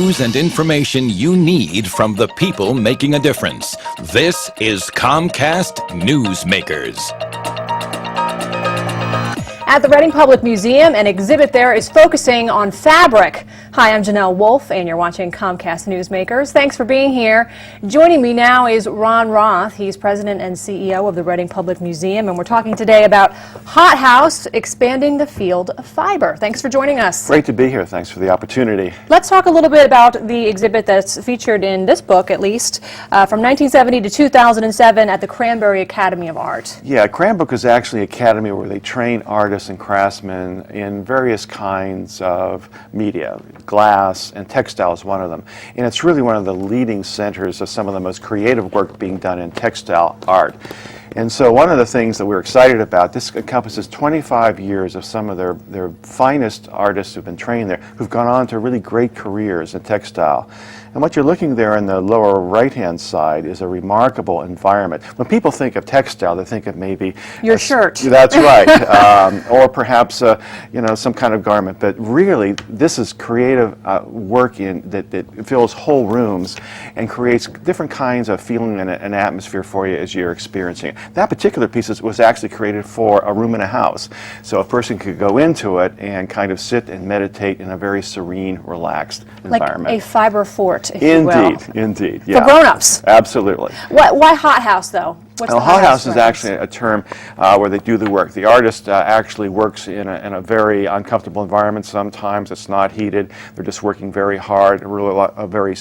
News and information you need from the people making a difference. This is Comcast Newsmakers. At the Reading Public Museum, an exhibit there is focusing on fabric. Hi, I'm Janelle Wolfe, and you're watching Comcast Newsmakers. Thanks for being here. Joining me now is Ron Roth. He's president and CEO of the Reading Public Museum, and we're talking today about Hothouse expanding the field of fiber. Thanks for joining us. Great to be here. Thanks for the opportunity. Let's talk a little bit about the exhibit that's featured in this book, at least, from 1970 to 2007 at the Cranbrook Academy of Art. Yeah, Cranbrook is actually an academy where they train artists and craftsmen in various kinds of media. Glass and textile is one of them. And it's really one of the leading centers of some of the most creative work being done in textile art. And so one of the things that we're excited about, this encompasses 25 years of some of their finest artists who've been trained there, who've gone on to really great careers in textile. And what you're looking there in the lower right-hand side is a remarkable environment. When people think of textile, they think of maybe your shirt. That's right, or perhaps some kind of garment. But really, this is creative work that fills whole rooms and creates different kinds of feeling and an atmosphere for you as you're experiencing it. That particular piece was actually created for a room in a house, so a person could go into it and kind of sit and meditate in a very serene, relaxed environment. Like a fiber fort. If you will. Indeed, yeah. For grown-ups. Absolutely. Why Hothouse, though? What's the Hothouse is actually a term where they do the work. The artist actually works in a very uncomfortable environment. Sometimes it's not heated. They're just working very hard. A very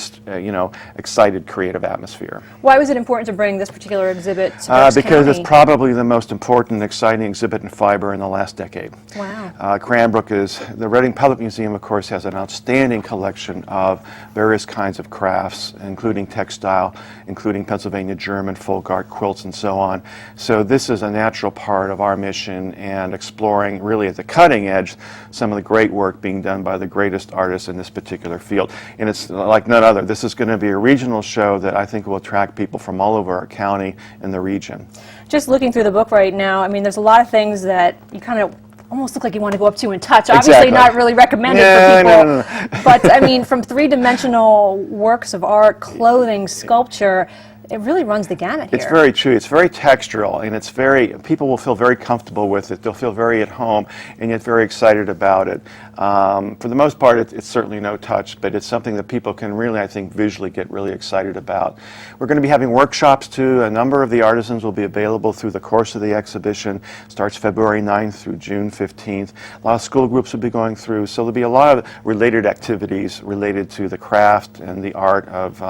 excited, creative atmosphere. Why was it important to bring this particular exhibit to Berks Because County? it's probably the most important, exciting exhibit in fiber in the last decade. Wow. Cranbrook is the Reading Public Museum, of course, has an outstanding collection of various kinds of crafts, including textile, including Pennsylvania German, folk art, quilts, and so on. So this is a natural part of our mission and exploring really at the cutting edge some of the great work being done by the greatest artists in this particular field. And it's like none other. This is going to be a regional show that I think will attract people from all over our county and the region. Just looking through the book right now, I mean, there's a lot of things that you kind of almost look like you want to go up to and touch. Exactly. Obviously not really recommended for people. No. But I mean, from three-dimensional works of art, clothing, sculpture, it really runs the gamut here. It's very true. It's very textural, and people will feel very comfortable with it. They'll feel very at home, and yet very excited about it. For the most part, it's certainly no touch, but it's something that people can really, I think, visually get really excited about. We're going to be having workshops too. A number of the artisans will be available through the course of the exhibition. Starts February 9th through June 15th. A lot of school groups will be going through, so there'll be a lot of related activities related to the craft and the art of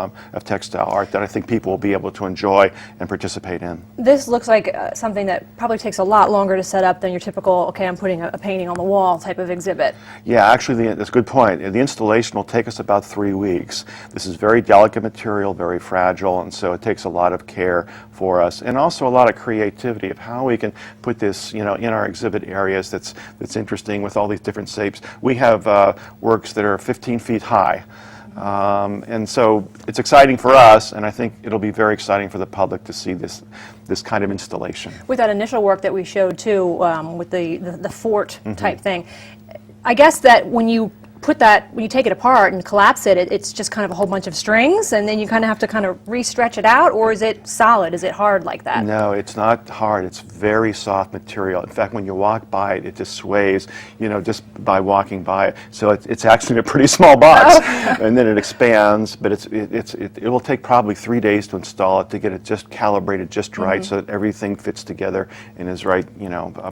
textile art that I think people will be able to enjoy and participate in. This looks like something that probably takes a lot longer to set up than your typical, okay, I'm putting a painting on the wall type of exhibit. Yeah, actually, that's a good point. The installation will take us about 3 weeks. This is very delicate material, very fragile, and so it takes a lot of care for us, and also a lot of creativity of how we can put this, in our exhibit areas that's interesting with all these different shapes. We have works that are 15 feet high. And so it's exciting for us, and I think it'll be very exciting for the public to see this kind of installation. With that initial work that we showed too, with the fort type thing, I guess that when you take it apart and collapse it, it's just kind of a whole bunch of strings, and then you kind of have to kind of re-stretch it out, or is it solid? Is it hard like that? No, it's not hard. It's very soft material. In fact, when you walk by it, it just sways, just by walking by it. So it's actually a pretty small box, and then it expands, but it will take probably 3 days to install it, to get it just calibrated just right, so that everything fits together and is right,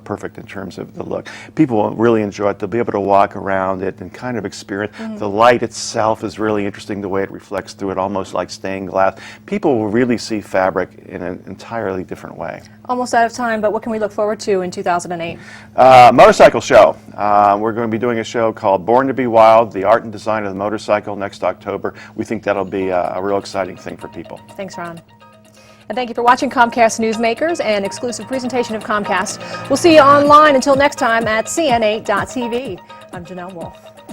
perfect in terms of the look. People will really enjoy it. They'll be able to walk around it and kind of experience. The light itself is really interesting, the way it reflects through it, almost like stained glass. People will really see fabric in an entirely different way. Almost out of time, but what can we look forward to in 2008? Motorcycle show. We're going to be doing a show called Born to be Wild, the art and design of the motorcycle, next October. We think that'll be a real exciting thing for people. Thanks, Ron. And thank you for watching Comcast Newsmakers, an exclusive presentation of Comcast. We'll see you online until next time at cn8.tv. I'm Janelle Wolfe.